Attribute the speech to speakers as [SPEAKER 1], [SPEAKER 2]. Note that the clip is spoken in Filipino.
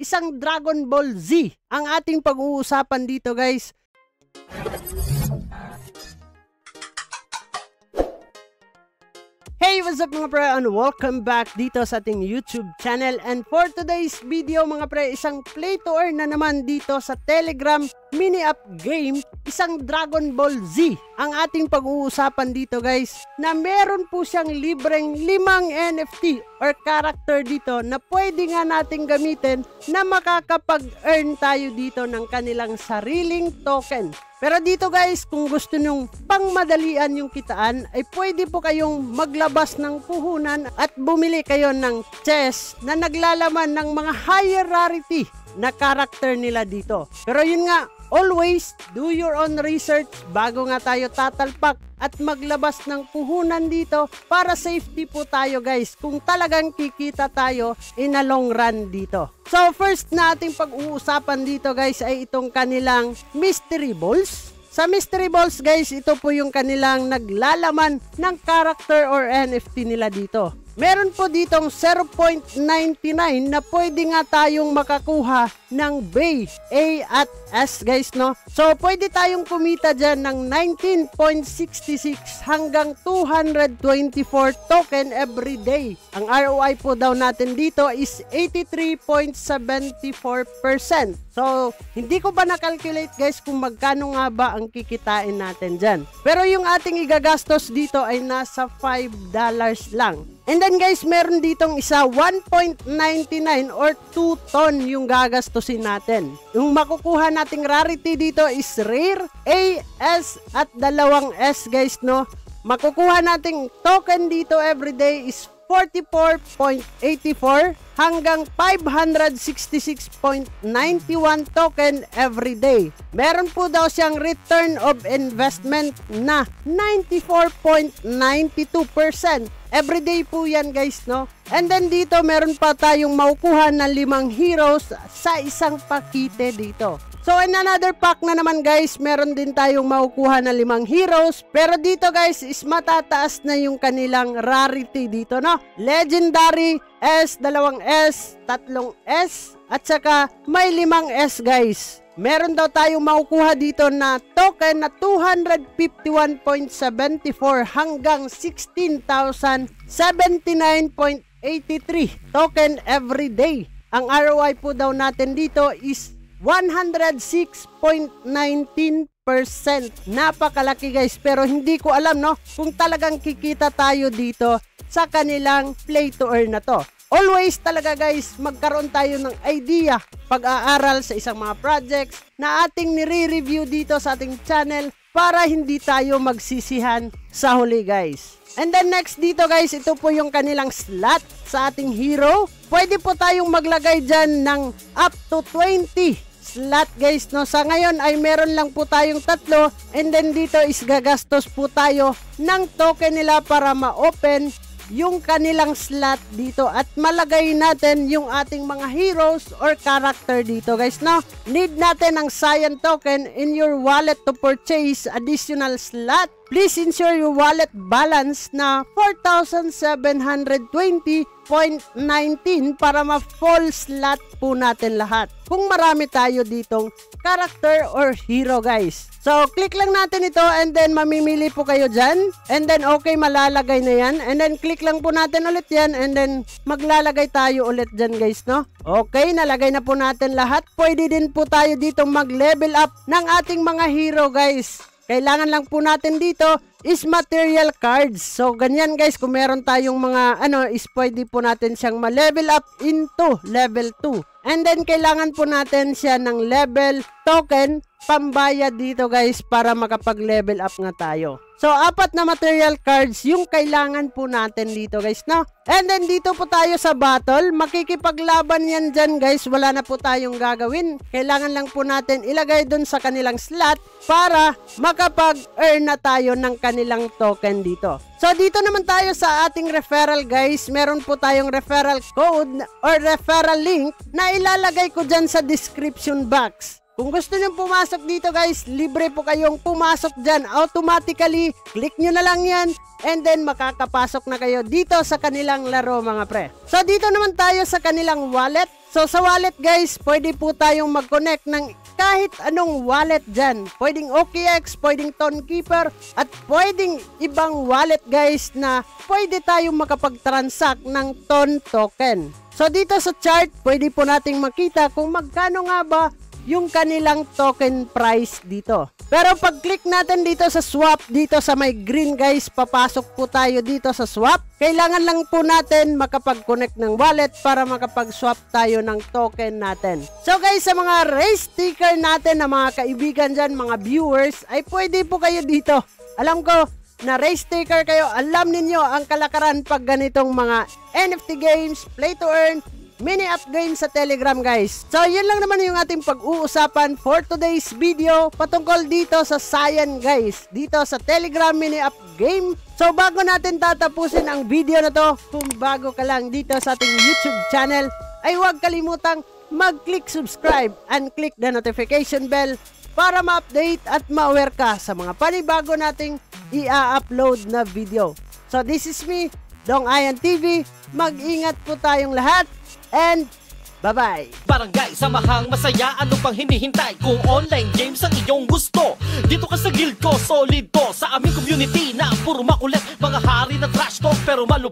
[SPEAKER 1] isang Dragon Ball Z ang ating pag-uusapan dito guys. Hey, what's up mga pre, and welcome back dito sa ating YouTube channel. And for today's video mga pre, isang play to earn na naman dito sa Telegram mini app game, isang Dragon Ball Z ang ating pag-uusapan dito guys, na meron po siyang libreng 5 NFT or character dito na pwede nga nating gamitin na makakapag-earn tayo dito ng kanilang sariling token. Pero dito guys, kung gusto nyong pangmadalian yung kitaan, ay pwede po kayong maglabas ng puhunan at bumili kayo ng chest na naglalaman ng mga higher rarity na character nila dito. Pero yun nga, always do your own research bago nga tayo tatalpak at maglabas ng puhunan dito para safety po tayo guys kung talagang kikita tayo in a long run dito. So first na ating pag-uusapan dito guys ay itong kanilang Mystery Balls. Sa Mystery Balls guys, ito po yung kanilang naglalaman ng character or NFT nila dito. Meron po ditong 0.99 na pwede nga tayong makakuha ng Bay, A at S guys, no? So pwede tayong kumita dyan ng 19.66 hanggang 224 token every day. Ang ROI po daw natin dito is 83.74%. So hindi ko ba na-calculate guys kung magkano nga ba ang kikitain natin dyan. Pero yung ating igagastos dito ay nasa $5 lang. And then guys, meron ditong isa 1.99 or 2 ton yung gagastusin natin. Yung makukuha nating rarity dito is rare, A, S at 2 S guys, no? Makukuha nating token dito everyday is 44.84 hanggang 566.91 token every day. Meron po daw siyang return of investment na 94.92%. Everyday po yan guys, no? And then dito meron pa tayong makukuha na 5 heroes sa isang pakite dito. So in another pack na naman guys, meron din tayong makukuha na 5 heroes. Pero dito guys is matataas na yung kanilang rarity dito, no? Legendary, S, 2 S, 3 S, at saka may 5 S guys. Meron daw tayong makukuha dito na token na 251.74 hanggang 16,079.83 token every day. Ang ROI po daw natin dito is 106.19%. Napakalaki guys, pero hindi ko alam, no, kung talagang kikita tayo dito sa kanilang play to earn na to. Always talaga guys, magkaroon tayo ng idea pag-aaral sa isang mga projects na ating nire-review dito sa ating channel para hindi tayo magsisihan sa huli guys. And then next dito guys, ito po yung kanilang slot sa ating hero. Pwede po tayong maglagay dyan ng up to 20 slot guys, no? Sa ngayon ay meron lang po tayong 3 and then dito is gagastos po tayo ng token nila para ma-open yung kanilang slot dito at malagay natin yung ating mga heroes or character dito guys, no? Need natin ang Cyan token in your wallet to purchase additional slot. Please ensure your wallet balance na 4,720.19 para ma-full slot po natin lahat. Kung marami tayo ditong character or hero guys. So, click lang natin ito and then mamimili po kayo dyan. And then, okay, malalagay na yan. And then, click lang po natin ulit yan. And then, maglalagay tayo ulit dyan guys, no? Okay, nalagay na po natin lahat. Pwede din po tayo dito mag-level up ng ating mga hero guys. Kailangan lang po natin dito is material cards. So, ganyan guys, kung meron tayong mga is pwede po natin siyang ma-level up into level 2. And then, kailangan po natin siya ng level token pambayad dito guys para makapag-level up nga tayo. So, 4 na material cards yung kailangan po natin dito guys, no? And then, dito po tayo sa battle. Makikipaglaban yan dyan guys. Wala na po tayong gagawin. Kailangan lang po natin ilagay dun sa kanilang slot para makapag-earn na tayo ng kanilang token dito. So, dito naman tayo sa ating referral guys. Meron po tayong referral code or referral link na ilalagay ko dyan sa description box. Kung gusto nyo pumasok dito guys, libre po kayong pumasok dyan. Automatically, click nyo na lang yan. And then makakapasok na kayo dito sa kanilang laro mga pre. So dito naman tayo sa kanilang wallet. So sa wallet guys, pwede po tayong mag-connect ng kahit anong wallet dyan. Pwedeng OKX, pwedeng Tonekeeper, at pwedeng ibang wallet guys na pwede tayong makapag-transact ng Ton token. So dito sa chart, pwede po nating makita kung magkano nga ba yung kanilang token price dito. Pero pag click natin dito sa swap, dito sa may green guys, papasok po tayo dito sa swap. Kailangan lang po natin makapag-connect ng wallet para makapag-swap tayo ng token natin. So guys, sa mga race sticker natin na mga kaibigan dyan, mga viewers, ay pwede po kayo dito. Alam ko na race sticker kayo, alam ninyo ang kalakaran pag ganitong mga NFT games, play to earn, mini up game sa Telegram guys. So yun lang naman yung ating pag-uusapan for today's video patungkol dito sa Cyan guys, dito sa Telegram mini up game. So bago natin tatapusin ang video na to, kung bago ka lang dito sa ating YouTube channel, ay huwag kalimutang mag-click subscribe and click the notification bell para ma-update at ma-aware ka sa mga panibago nating i-upload na video. So this is me, Dong Ayan TV. Mag-ingat po tayong lahat. And bye-bye!
[SPEAKER 2] Barangay, samahang masaya, ano pang hinihintay? Kung online games ang iyong gusto, dito ka sa guild ko, solid to. Sa aming community na puro makulit, mga hari na trash talk pero malupit.